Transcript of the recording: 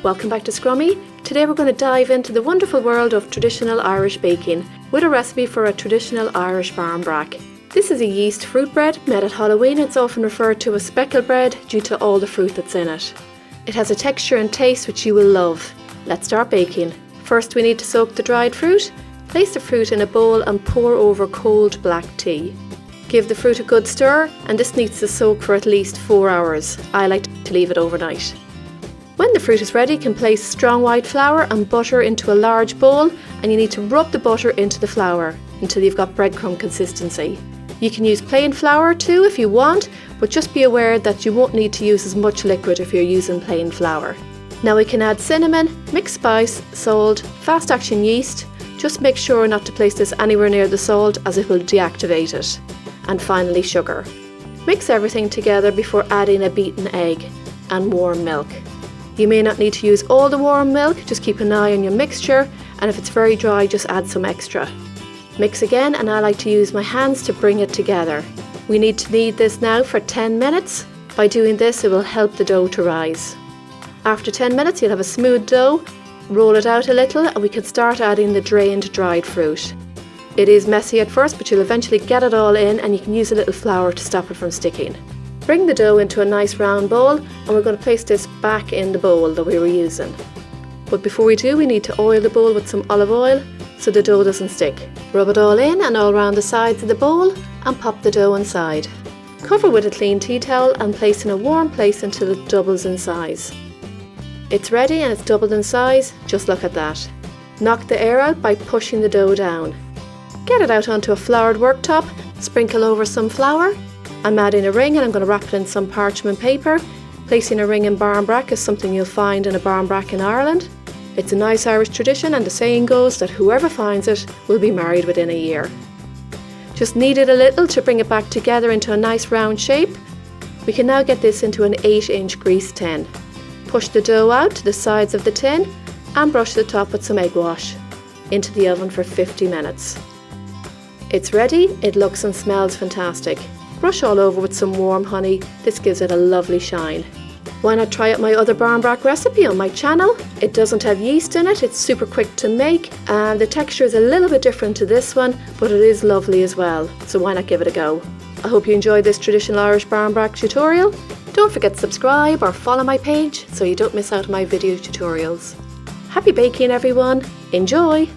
Welcome back to Scrummy. Today we're going to dive into the wonderful world of traditional Irish baking with a recipe for a traditional Irish barmbrack. This is a yeast fruit bread made at Halloween. It's often referred to as speckle bread due to all the fruit that's in it. It has a texture and taste which you will love. Let's start baking. First we need to soak the dried fruit. Place the fruit in a bowl and pour over cold black tea. Give the fruit a good stir, and this needs to soak for at least 4 hours. I like to leave it overnight. When the fruit is ready, you can place strong white flour and butter into a large bowl, and you need to rub the butter into the flour until you've got breadcrumb consistency. You can use plain flour too if you want, but just be aware that you won't need to use as much liquid if you're using plain flour. Now we can add cinnamon, mixed spice, salt, fast action yeast. Just make sure not to place this anywhere near the salt as it will deactivate it. And finally sugar. Mix everything together before adding a beaten egg and warm milk. You may not need to use all the warm milk, just keep an eye on your mixture, and if it's very dry just add some extra. Mix again, and I like to use my hands to bring it together. We need to knead this now for 10 minutes. By doing this it will help the dough to rise. After 10 minutes you'll have a smooth dough. Roll it out a little and we can start adding the drained dried fruit. It is messy at first, but you'll eventually get it all in, and you can use a little flour to stop it from sticking. Bring the dough into a nice round bowl, and we're going to place this back in the bowl that we were using. But before we do, we need to oil the bowl with some olive oil so the dough doesn't stick. Rub it all in and all around the sides of the bowl and pop the dough inside. Cover with a clean tea towel and place in a warm place until it doubles in size. It's ready and it's doubled in size, just look at that. Knock the air out by pushing the dough down. Get it out onto a floured worktop, sprinkle over some flour. I'm adding a ring and I'm going to wrap it in some parchment paper. Placing a ring in Barmbrack is something you'll find in a Barmbrack in Ireland. It's a nice Irish tradition, and the saying goes that whoever finds it will be married within a year. Just knead it a little to bring it back together into a nice round shape. We can now get this into an 8-inch greased tin. Push the dough out to the sides of the tin and brush the top with some egg wash. Into the oven for 50 minutes. It's ready, it looks and smells fantastic. Brush all over with some warm honey, this gives it a lovely shine. Why not try out my other barmbrack recipe on my channel? It doesn't have yeast in it, it's super quick to make, and the texture is a little bit different to this one, but it is lovely as well, so why not give it a go? I hope you enjoyed this traditional Irish barmbrack tutorial. Don't forget to subscribe or follow my page so you don't miss out on my video tutorials. Happy baking everyone, enjoy!